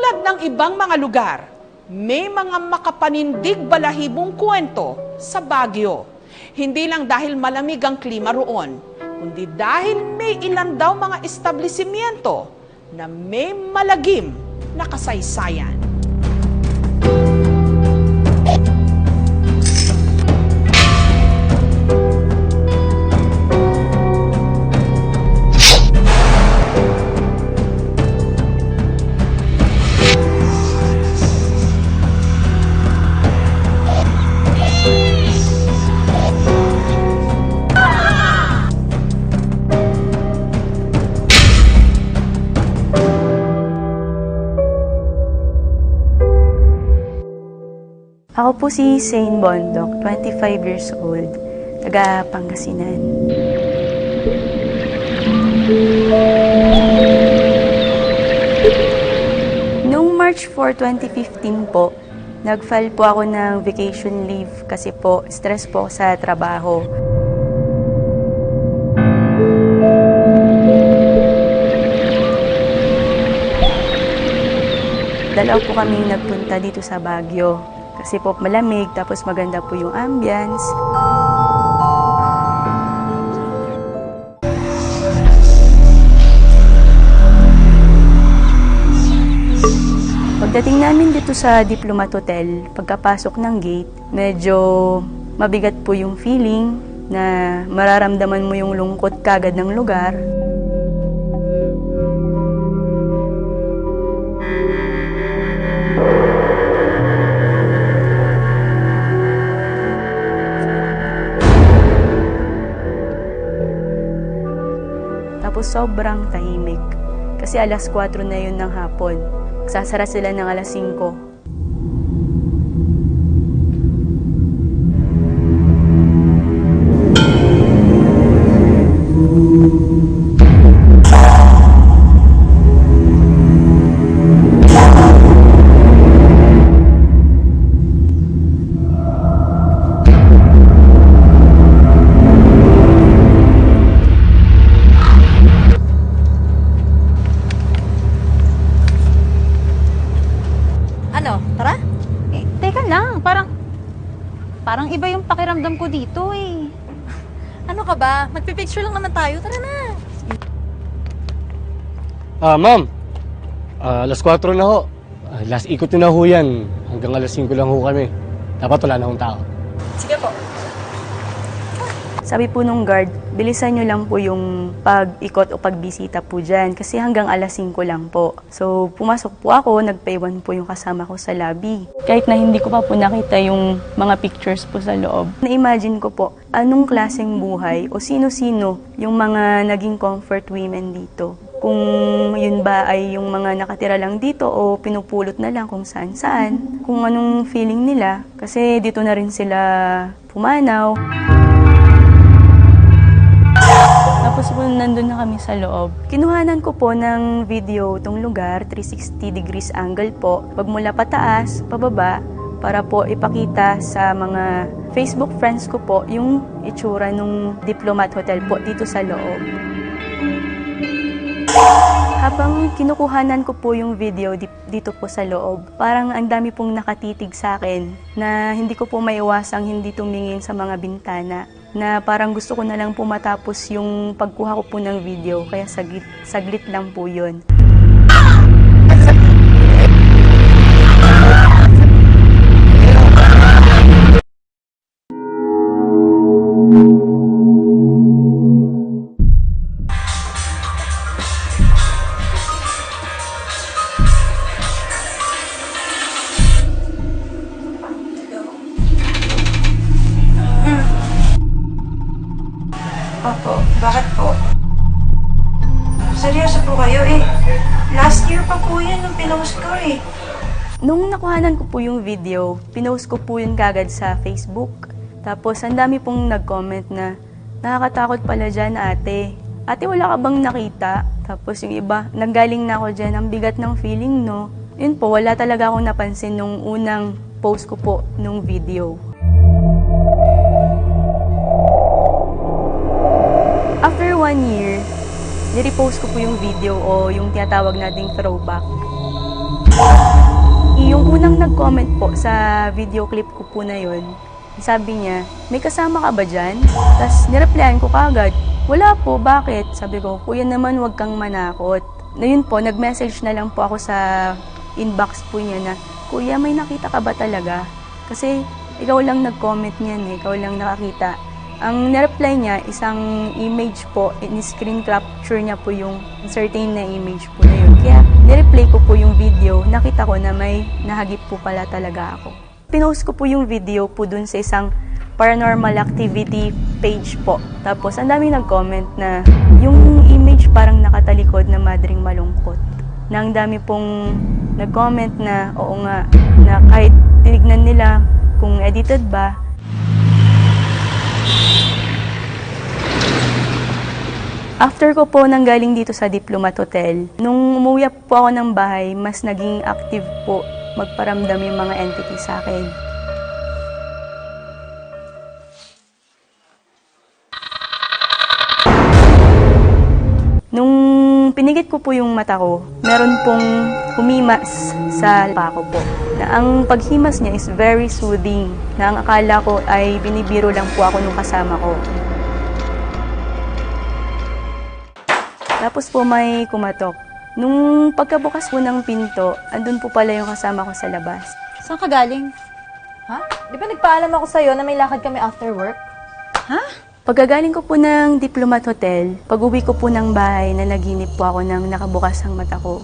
Tulad ng ibang mga lugar, may mga makapanindig balahibong kwento sa Baguio. Hindi lang dahil malamig ang klima roon, kundi dahil may ilan daw mga establishmento na may malagim na kasaysayan. Ako po si Saint Bondok, 25 years old, taga Pangasinan. Noong March 4, 2015 po, nag-file po ako ng vacation leave kasi po stress po sa trabaho. Dalaw po kaming nagpunta dito sa Baguio. Kasi po malamig, tapos maganda po yung ambience. Pagdating namin dito sa Diplomat Hotel, pagkapasok ng gate, medyo mabigat po yung feeling na mararamdaman mo yung lungkot kagad ng lugar. Tapos sobrang tahimik. Kasi alas 4 na yun ng hapon. Sasara sila ng alas 5. Tara? Teka lang, parang iba yung pakiramdam ko dito eh. Ano ka ba? Magpipicture lang naman tayo, tara na. Ma'am, alas 4 na ho. Last ikot na ho yan. Hanggang alas 5 lang ho kami. Dapat wala na hong tao. Sige po. Sabi po nung guard, bilisan nyo lang po yung pag-ikot o pagbisita po dyan kasi hanggang alas 5 lang po. So, pumasok po ako, nagpaiwan po yung kasama ko sa lobby. Kahit na hindi ko pa po nakita yung mga pictures po sa loob. Na-imagine ko po, anong klaseng buhay o sino-sino yung mga naging comfort women dito. Kung yun ba ay yung mga nakatira lang dito o pinupulot na lang kung saan-saan. Kung anong feeling nila kasi dito na rin sila pumanaw. Tapos po nandun na kami sa loob. Kinuhanan ko po ng video tong lugar, 360 degrees angle po. Pagmula pataas, pababa, para po ipakita sa mga Facebook friends ko po yung itsura nung Diplomat Hotel po dito sa loob. Habang kinukuhanan ko po yung video dito po sa loob, parang ang dami pong nakatitig sa akin na hindi ko po maiwasang hindi tumingin sa mga bintana. Na parang gusto ko na lang po matapos yung pagkuha ko po ng video, kaya saglit lang po yun. Opo, bakit po? Seryoso po kayo eh. Last year pa po yan nung pinost ko eh. Nung nakuhanan ko po yung video, pinost ko po yun kagad sa Facebook. Tapos ang dami pong nag-comment na, nakakatakot pala dyan ate. Ate, wala ka bang nakita? Tapos yung iba, nanggaling na ako dyan, ang bigat ng feeling, no? Yun po, wala talaga akong napansin nung unang post ko po nung video. After 1 year, nirepost ko po yung video o yung tinatawag nating throwback. Yung unang nag-comment po sa video clip ko po na yun, sabi niya, may kasama ka ba dyan? Tapos nireplyan ko kagad, wala po, bakit? Sabi ko, kuya naman huwag kang manakot. Na yun po, nag-message na lang po ako sa inbox po niya na, kuya may nakita ka ba talaga? Kasi ikaw lang nag-comment niyan ikaw lang nakakita. Ang na-reply niya, isang image po, in-screen capture niya po yung certain na image po na yun. Kaya nireplay ko po yung video, nakita ko na may nahagip po pala talaga ako. Pinost ko po yung video po dun sa isang paranormal activity page po. Tapos ang daming nag-comment na yung image parang nakatalikod na madring malungkot. Na ang dami pong nag-comment na oo nga, na kahit tinignan nila kung edited ba, after ko po nanggaling dito sa Diplomat Hotel, nung umuwi po ako ng bahay, mas naging active po magparamdam yung mga entity sa akin. Nung pinigit ko po yung mata ko, meron pong humimas sa pako po. Na ang paghimas niya is very soothing, na ang akala ko ay binibiro lang po ako nung kasama ko. Tapos po may kumatok. Nung pagkabukas po ng pinto, andun po pala yung kasama ko sa labas. Saan ka galing? Ha? Di ba nagpaalam ako sa'yo na may lakad kami after work? Ha? Pagkagaling ko po ng Diplomat Hotel, pag-uwi ko po ng bahay, nanaginip po ako ng nakabukas ang mata ko.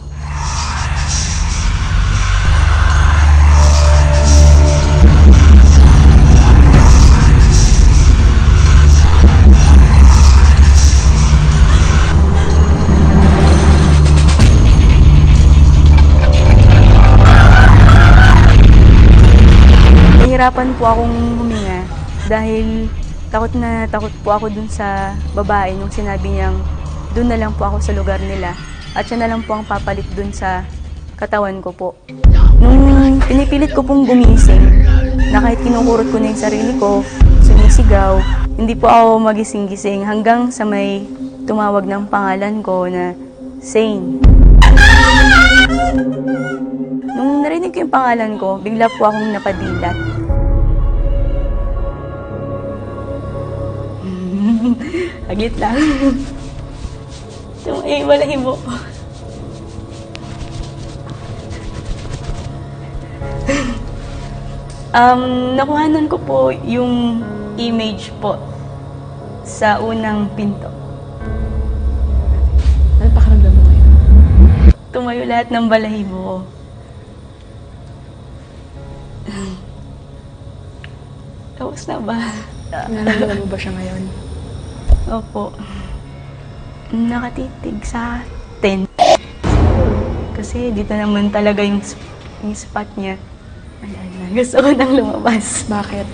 Nahirapan po akong huminga dahil takot po ako dun sa babae nung sinabi niyang dun na lang po ako sa lugar nila at siya na lang po ang papalit dun sa katawan ko po. Nung pinipilit ko pong gumising, na kahit kinukurot ko na yung sarili ko, sumisigaw, hindi po ako magising-gising hanggang sa may tumawag ng pangalan ko na Sane. Nung narinig ko yung pangalan ko, bigla po akong napadilat. Aglit lang. Wala mo. Nakuhanan ko po yung image po sa unang pinto. Ano pakiramdam mo ngayon? Tumayo lahat ng balahibo ko. Tapos na ba? Nararamdaman mo ba siya ngayon? Opo. Nakatitig sa 10. Kasi dito naman talaga yung spot niya. Ayan na. Gusto ko nang lumabas. Bakit?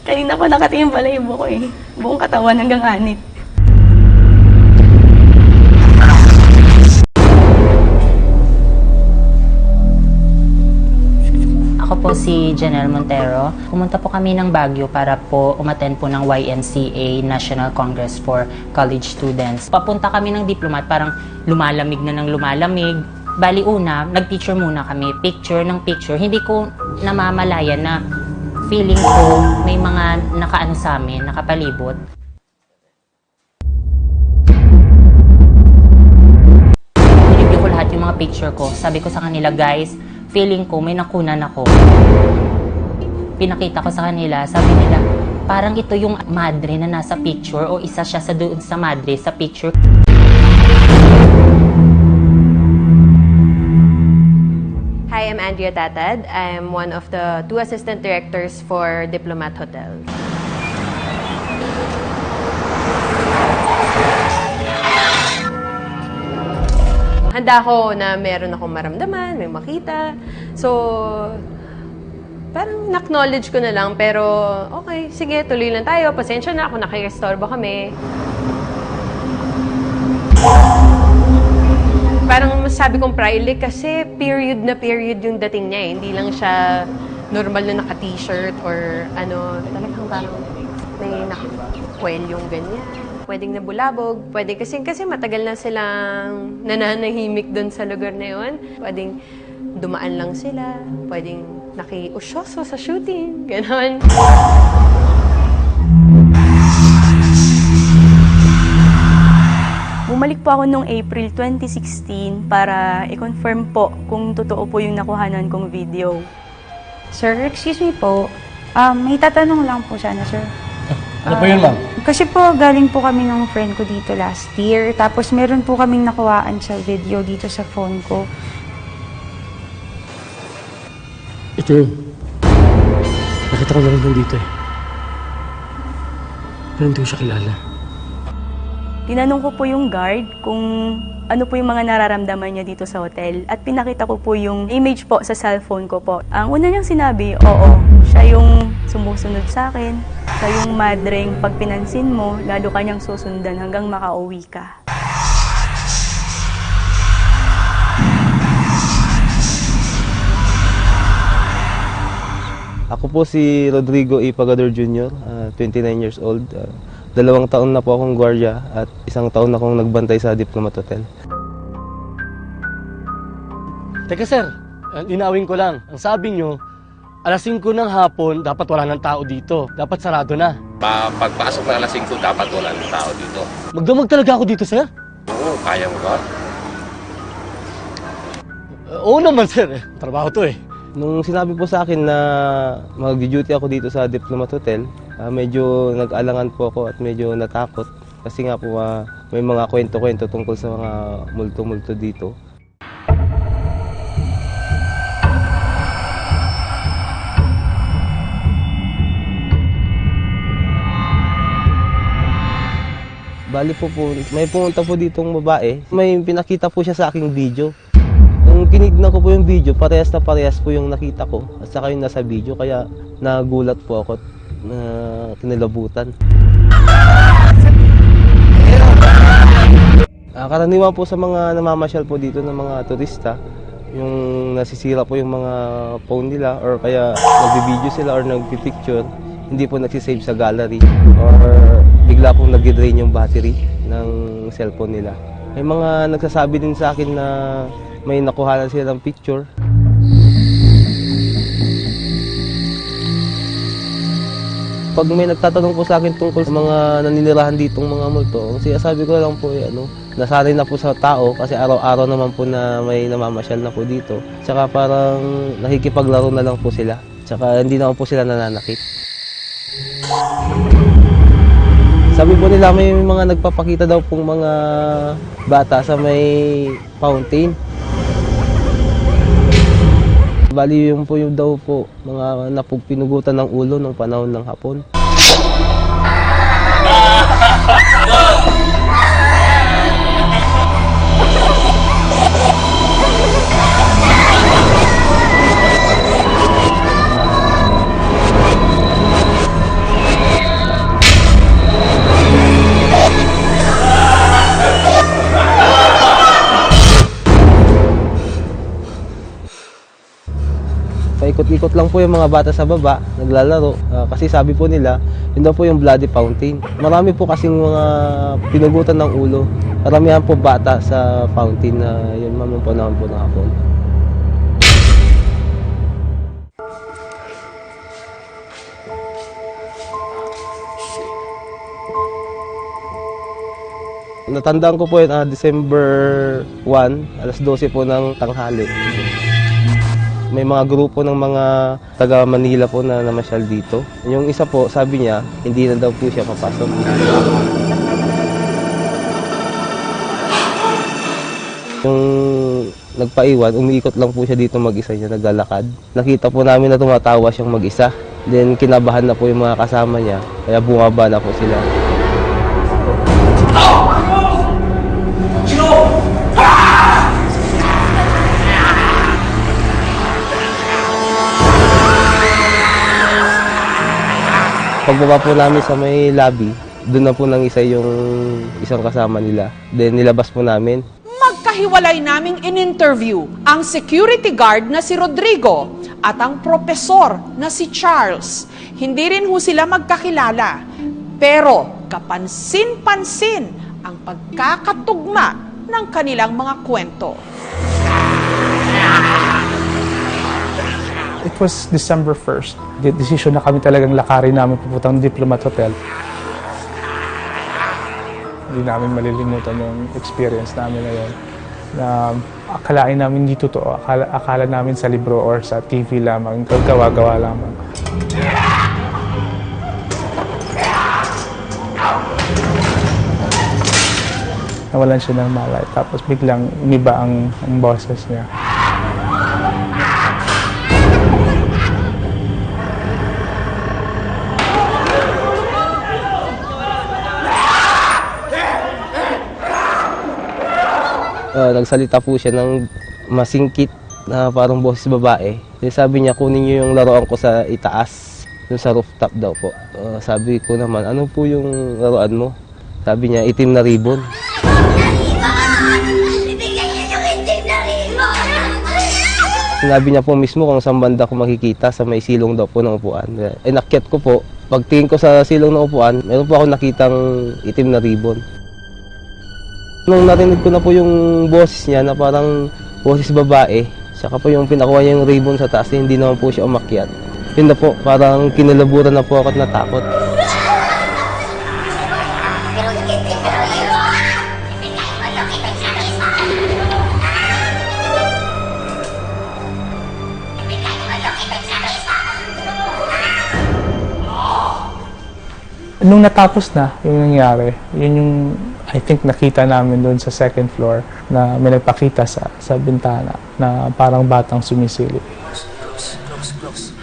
Kanina pa nakatingin pala yung buko eh. Buong katawan hanggang anit. Ako po si Janelle Montero. Pumunta po kami ng Baguio para po umattend po ng YNCA National Congress for College Students. Papunta kami ng Diplomat, parang lumalamig na ng lumalamig. Bali una, nag-picture muna kami. Picture ng picture. Hindi ko namamalayan na feeling ko may mga nakaano sa amin, nakapalibot. Nilibyo ko lahat yung mga picture ko. Sabi ko sa kanila, guys, feeling ko may nakunan ako. Pinakita ko sa kanila, sabi nila, parang ito yung madre na nasa picture o isa siya sa doon sa madre sa picture. Hi, I'm Andrea Tatad. I'm one of the 2 assistant directors for Diplomat Hotel. Handa ako na meron akong maramdaman, may makita. So, parang na-acknowledge ko na lang, pero okay, sige, tuloy lang tayo. Pasensya na ako, nakikistorbo kami. Parang masabi kong pryly kasi period na period yung dating niya eh. Hindi lang siya normal na naka-t-shirt or ano, talagang parang may naka-kwelyong ganyan. Pwedeng nabulabog, pwede kasi matagal na silang nananahimik doon sa lugar na yun. Pwedeng dumaan lang sila, pwedeng nakiusyoso sa shooting, ganon. Bumalik po ako noong April 2016 para i-confirm po kung totoo po yung nakuhanan kong video. Sir, excuse me po. May tatanong lang po sana, sir. Ano po yun, ma'am? Kasi po, galing po kami ng friend ko dito last year. Tapos meron po kaming nakuhaan sa video dito sa phone ko. Ito yun. Nakita ko na rin dito eh. Pero hindi ko siya kilala. Tinanong ko po yung guard kung ano po yung mga nararamdaman niya dito sa hotel at pinakita ko po yung image po sa cellphone ko po. Ang una niyang sinabi, oo, siya yung sumusunod sa akin, siya yung madreng pag pinansin mo, lalo kanyang susundan hanggang makauwi ka. Ako po si Rodrigo E. Pagador Jr., 29 years old. 2 taon na po akong gwardiya at 1 taon na akong nagbantay sa Diplomat Hotel. Teka sir, linawin ko lang. Ang sabi nyo, alas 5 ng hapon, dapat wala ng tao dito. Dapat sarado na. Pagpasok na alas 5, dapat wala ng tao dito. Magdamag talaga ako dito, sir? Oo, kaya mo ba? Oo naman, sir. Trabaho to eh. Nung sinabi po sa akin na mag-duty ako dito sa Diplomat Hotel, medyo nag-alangan po ako at medyo natakot. Kasi nga po may mga kwento-kwento tungkol sa mga multo-multo dito. Bali po may pumunta po ditong babae. May pinakita po siya sa aking video. Nung tinignan ko po yung video, parehas na parehas po yung nakita ko at saka yung nasa video. Kaya nagulat po ako na kinilabutan. Karaniwan po sa mga namamasyal po dito ng mga turista, yung nasisira po yung mga phone nila or kaya nagbi-video sila or nagpi-picture, hindi po nagsisave sa gallery or bigla pong nag-drain yung battery ng cellphone nila. May mga nagsasabi din sa akin na may nakuhanan sila ng picture. Pag may nagtatanong po sa akin tungkol sa mga naninirahan ditong mga multo, sabi ko lang po, nasanay na po sa tao kasi araw-araw naman po na may namamasyal na po dito. Tsaka parang nakikipaglaro na lang po sila. Tsaka hindi naman po sila nananakit. Sabi po nila may mga nagpapakita daw pong mga bata sa may fountain. Bali yung po yung daw po mga pinugutan ng ulo ng panahon ng hapon. Paikot-ikot lang po yung mga bata sa baba, naglalaro. Kasi sabi po nila, yun daw po yung bloody fountain. Marami po kasing mga pinugutan ng ulo. Karamihan po bata sa fountain na yun mamang panahon po ng hapon. Natandaan ko po yun, December 1, alas 12 po ng tanghali. May mga grupo ng mga taga Manila po na namasyal dito. Yung isa po, sabi niya, hindi na daw po siya papasok. Yung nagpaiwan, umiikot lang po siya dito mag-isa niya, naglalakad. Nakita po namin na tumatawa siyang mag-isa. Then kinabahan na po yung mga kasama niya, kaya bumaba na po sila. Pagbaba po namin sa may lobby, doon na po nang isa yung isang kasama nila. Then nilabas po namin. Magkahiwalay naming in-interview ang security guard na si Rodrigo at ang propesor na si Charles. Hindi rin ho sila magkakilala. Pero kapansin-pansin ang pagkakatugma ng kanilang mga kwento. It was December 1st. Decision na kami talagang lakarin namin pupuntang Diplomat Hotel. Hindi namin malilimutan yung experience namin na yun. Na akalain namin hindi totoo. Akala namin sa libro or sa TV lamang. Gawa-gawa lamang. Nawalan siya ng malay. Tapos biglang umiba ang boses niya. Nagsalita po siya ng masingkit na parang boses babae. Sabi niya, kunin niyo yung laruan ko sa itaas, yung sa rooftop daw po. Sabi ko naman, ano po yung laruan mo? Sabi niya, itim na ribbon. Sinabi niya po mismo kung saan banda ko makikita sa may silong daw po ng upuan. Nakyat ko po, pagtingin ko sa silong ng upuan, meron po ako nakitang itim na ribbon. Nung narinig ko na po yung boses niya na parang boses babae, saka po yung pinakuha niya yung ribbon sa taas, hindi naman po siya umakyat. Yun na po, parang kinalaburan na po ako at natakot. Nung natapos na yung nangyari, yun yung I think nakita namin doon sa second floor na may nagpakita sa bintana na parang batang sumisilip. Close.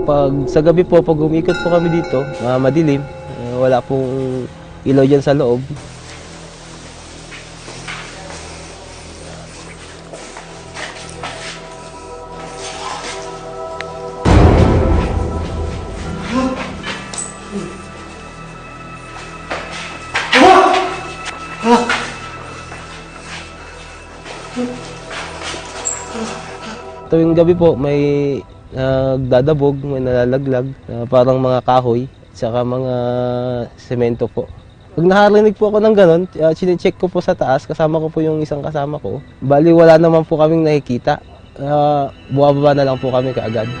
Pag sa gabi po, pag umikot po kami dito, madilim, wala pong ilaw dyan sa loob. Tuwing gabi po, may nagdadabog, may nalalaglag, parang mga kahoy, saka mga semento po. Pag nakarinig po ako ng ganon, chinecheck ko po sa taas, kasama ko po yung isang kasama ko. Bali, wala naman po kaming nakikita. Buwababa na lang po kami kaagad.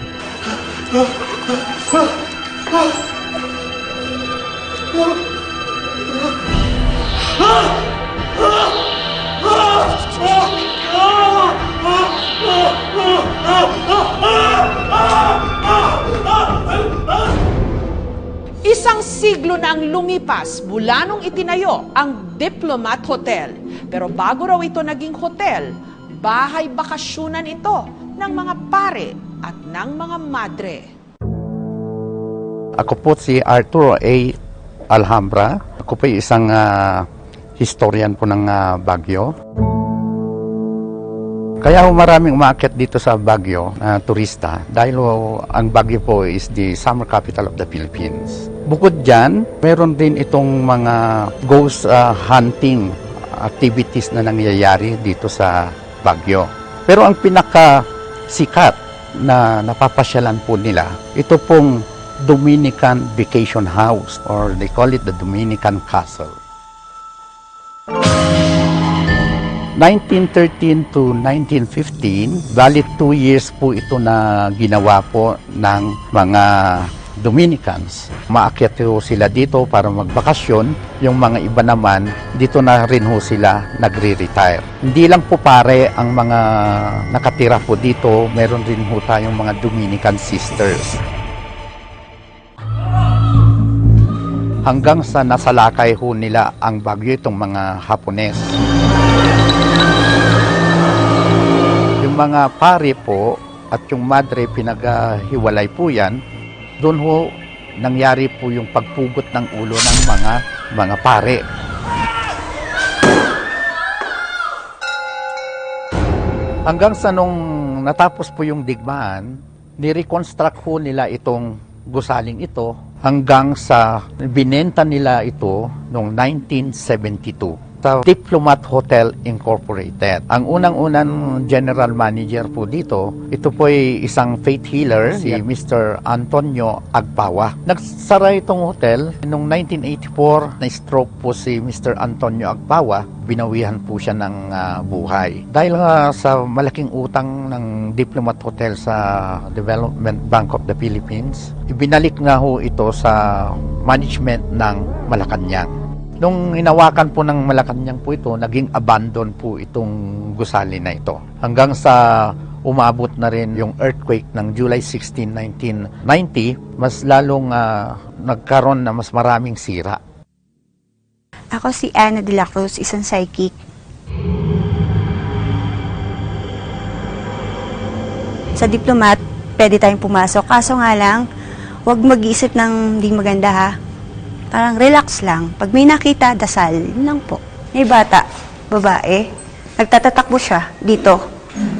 Isang siglo na ang lumipas mula nung itinayo ang Diplomat Hotel. Pero bago raw ito naging hotel, bahay bakasyunan ito ng mga pare at ng mga madre. Ako po si Arturo A. Alhambra. Ako po isang historian po ng Baguio. Kaya maraming umakyat dito sa Baguio na turista dahil ang Baguio po is the summer capital of the Philippines. Bukod dyan, meron din itong mga ghost hunting activities na nangyayari dito sa Baguio. Pero ang pinakasikat na napapasyalan po nila, ito pong Dominican Vacation House or they call it the Dominican Castle. 1913 to 1915, bali 2 years po ito na ginawa po ng mga Dominicans. Maakyat ho sila dito para magbakasyon. Yung mga iba naman, dito na rin ho sila nagre-retire. Hindi lang po pare ang mga nakatira po dito, meron rin ho tayong mga Dominican sisters. Hanggang sa nasalakay ho nila ang Baguio itong mga Hapones. Yung mga pare po at yung madre pinaghiwalay po yan, doon ho nangyari po yung pagpugot ng ulo ng mga pare. Hanggang sa nung natapos po yung digmaan, ni-reconstruct ho nila itong gusaling ito hanggang sa binenta nila ito noong 1972. sa Diplomat Hotel Incorporated. Ang unang-unang general manager po dito, ito po ay isang faith healer, si Mr. Antonio Agpawa. Nagsara itong hotel noong 1984, na-stroke po si Mr. Antonio Agpawa, binawihan po siya ng buhay. Dahil sa malaking utang ng Diplomat Hotel sa Development Bank of the Philippines, ibinalik nga ho ito sa management ng Malacanang. Nung hinawakan po ng Malacanang po ito, naging abandon po itong gusali na ito. Hanggang sa umabot na rin yung earthquake ng July 16, 1990, mas lalong nagkaroon na mas maraming sira. Ako si Ana de la Cruz, isang psychic. Sa Diplomat, pwede tayong pumasok. Kaso nga lang, huwag mag-iisip ng hindi maganda ha. Parang relax lang. Pag may nakita, dasal. Yun lang po. May bata, babae. Nagtatatakbo siya dito.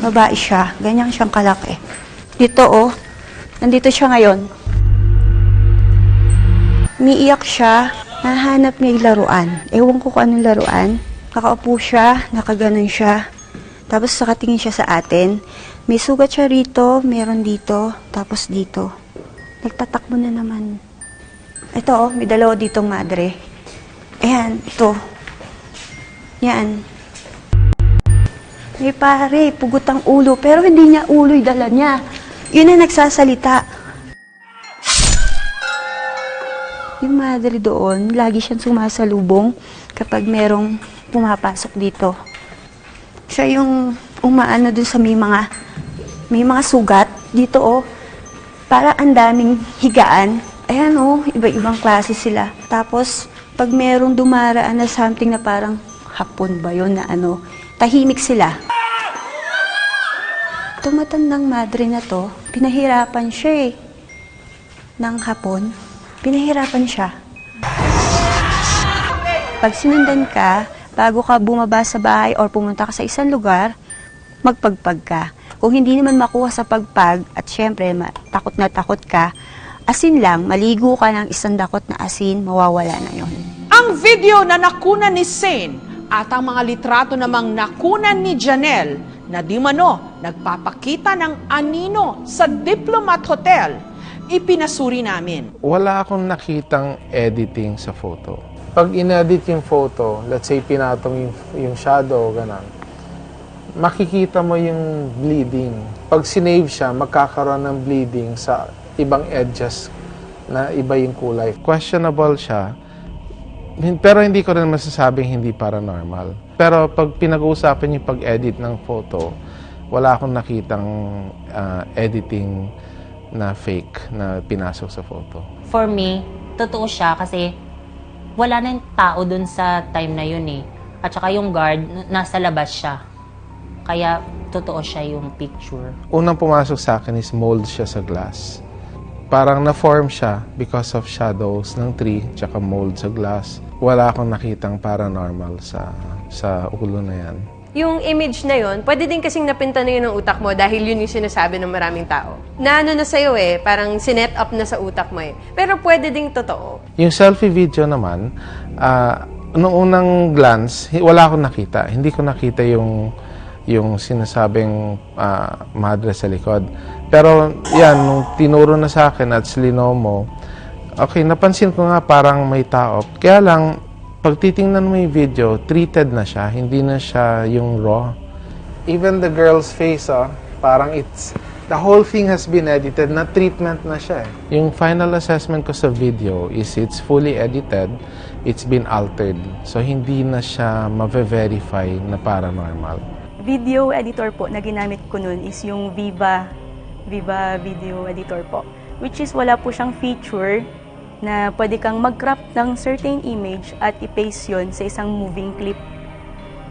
Babae siya. Ganyan siyang kalaki. Dito oh. Nandito siya ngayon. Umiiyak siya. Nahanap niya yung laruan. Ewan ko kung anong laruan. Nakaupo siya. Nakaganon siya. Tapos nakatingin siya sa atin. May sugat siya rito. Meron dito. Tapos dito. Nagtatakbo na naman. Ito oh, may dalawa ditong madre. Ayan, ito. Yan. May pare, pugot ang ulo, pero hindi niya ulo yung dala niya. Yun ang nagsasalita. Yung madre doon, lagi siyang sumasalubong kapag merong pumapasok dito. Siya yung umaano dun sa may mga sugat. Dito oh, para ang daming higaan. Ayan oh, iba-ibang klase sila. Tapos, pag merong dumaraan na something na parang hapon ba yun na ano, tahimik sila. Itong matandang madre na to, pinahirapan siya eh. Nang hapon, pinahirapan siya. Pag sinundan ka, bago ka bumaba sa bahay or pumunta ka sa isang lugar, magpagpag ka. Kung hindi naman makuha sa pagpag, at syempre, takot na takot ka, asin lang, maligo ka ng isang dakot na asin, mawawala na yon. Ang video na nakunan ni Sane at ang mga litrato namang nakunan ni Janelle na di mano nagpapakita ng anino sa Diplomat Hotel, ipinasuri namin. Wala akong nakitang editing sa photo. Pag in-edit yung photo, let's say pinatong yung shadow, ganun, makikita mo yung bleeding. Pag sinave siya, magkakaroon ng bleeding sa ibang edges na iba yung kulay. Questionable siya, pero hindi ko rin masasabing hindi paranormal. Pero pag pinag-uusapan yung pag-edit ng photo, wala akong nakitang editing na fake na pinasok sa photo. For me, totoo siya kasi wala na yung tao dun sa time na yun eh. At saka yung guard, nasa labas siya. Kaya totoo siya yung picture. Unang pumasok sa akin is mold siya sa glass. Parang na-form siya because of shadows ng tree tsaka mold sa glass. Wala akong nakitang paranormal sa ulo na yan. Yung image na yun, pwede din kasing napinta na yun ng utak mo dahil yun yung sinasabi ng maraming tao. Na ano na sa'yo eh, parang sinet up na sa utak mo eh. Pero pwede ding totoo. Yung selfie video naman, noong unang glance, wala akong nakita. Hindi ko nakita yung sinasabing madre sa likod. Pero yan, nung tinuro na sa akin at slinomo, okay, napansin ko nga parang may tao. Kaya lang, pag titingnan mo yung video, treated na siya, hindi na siya yung raw. Even the girl's face, parang the whole thing has been edited, na treatment na siya. Yung final assessment ko sa video is it's fully edited, it's been altered. So hindi na siya ma-verify na paranormal. Video editor po na ginamit ko nun is yung Viva Video Editor po. Which is wala po siyang feature na pwede kang mag-crop ng certain image at i-paste yun sa isang moving clip.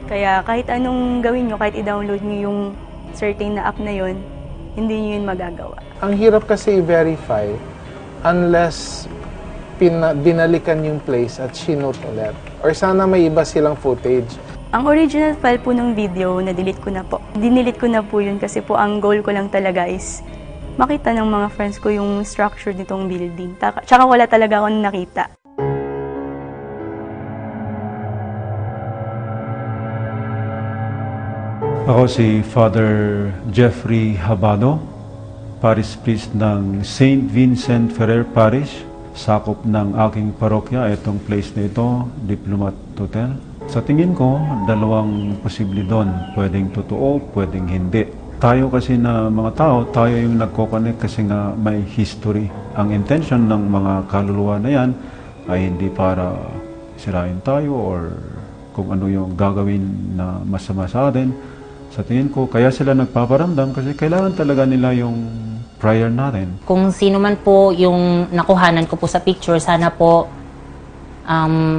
Kaya kahit anong gawin nyo, kahit i-download nyo yung certain na app na yun, hindi nyo yun magagawa. Ang hirap kasi i-verify unless binalikan yung place at shinoot ulit. Or sana may iba silang footage. Ang original file po ng video, na-delete ko na po. Dinilit ko na po yun kasi po ang goal ko lang talaga is makita ng mga friends ko yung structure nitong building. Tsaka wala talaga akong nakita. Ako si Father Jeffrey Habano, Parish Priest ng St. Vincent Ferrer Parish. Sakop ng aking parokya, itong place na ito, Diplomat Hotel. Sa tingin ko, dalawang posible doon. Pwedeng totoo, pwedeng hindi. Tayo kasi na mga tao, tayo yung nagkoconnect kasi nga may history. Ang intention ng mga kaluluwa na yan ay hindi para sirain tayo or kung ano yung gagawin na masama sa atin. Sa tingin ko, kaya sila nagpaparamdam kasi kailangan talaga nila yung prayer natin. Kung sino man po yung nakuhanan ko po sa picture, sana po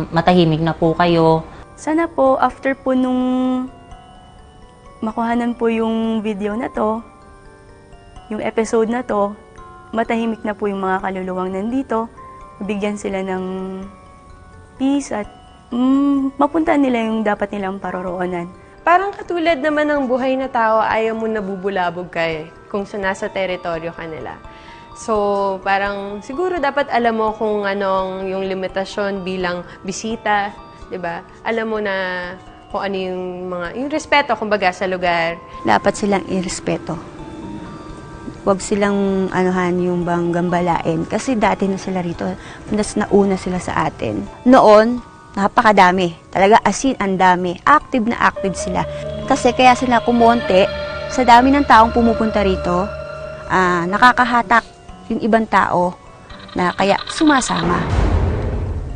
matahimik na po kayo. Sana po, after po nung makuhanan po yung video na to, yung episode na to, matahimik na po yung mga kaluluwang nandito, bigyan sila ng peace at mapuntahan nila yung dapat nilang paroroonan. Parang katulad naman ng buhay na tao, ayaw mo nabubulabog ka kung nasa teritoryo ka nila. So, parang siguro dapat alam mo kung anong yung limitasyon bilang bisita, 'di ba? Alam mo na kung ano yung respeto kumbaga sa lugar. Dapat silang irespeto. Huwag silang anuhan yung bang gambalain kasi dati na sila rito, mas nauna sila sa atin. Noon, napakadami. Talaga asin ang dami. Active na active sila. Kasi kaya sila kumonte, sa dami ng taong pumupunta rito, nakakahatak yung ibang tao na kaya sumasama.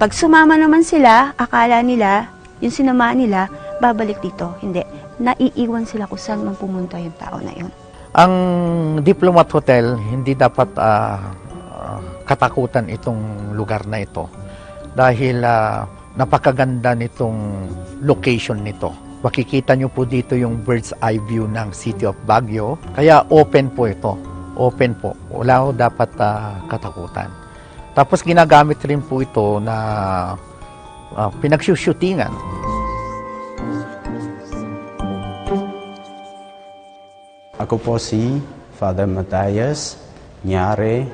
Pag sumama naman sila, akala nila, yung sinama nila, babalik dito. Hindi. Naiiwan sila kung saan man pumunta yung tao na yun. Ang Diplomat Hotel, hindi dapat katakutan itong lugar na ito. Dahil napakaganda nitong location nito. Makikita nyo po dito yung bird's eye view ng City of Baguio. Kaya open po ito. Open po. Wala ko dapat katakutan. Tapos ginagamit rin po ito na pinagsushootingan. Ako po si Father Matthias Nyare,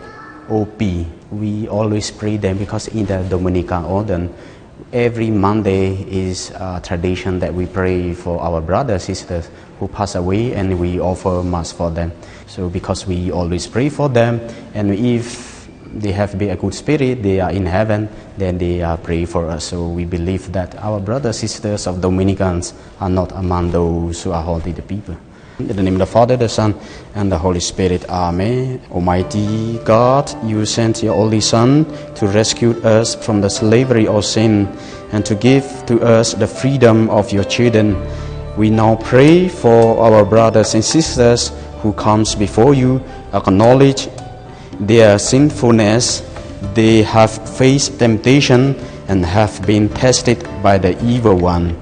OP. We always pray them because in the Dominican Order, every Monday is a tradition that we pray for our brothers, sisters who pass away and we offer Mass for them. So because we always pray for them and if they have been a good spirit, they are in heaven, then they pray for us. So we believe that our brothers, sisters of Dominicans are not among those who are holy the people. In the name of the Father, the Son, and the Holy Spirit. Amen. Almighty God, you sent your only Son to rescue us from the slavery of sin and to give to us the freedom of your children. We now pray for our brothers and sisters who comes before you, acknowledge their sinfulness. They have faced temptation and have been tested by the evil one.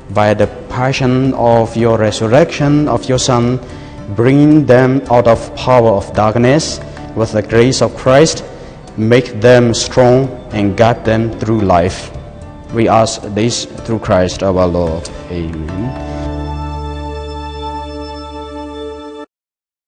By the passion of your resurrection of your Son, bring them out of power of darkness with the grace of Christ, make them strong and guide them through life. We ask this through Christ our Lord. Amen.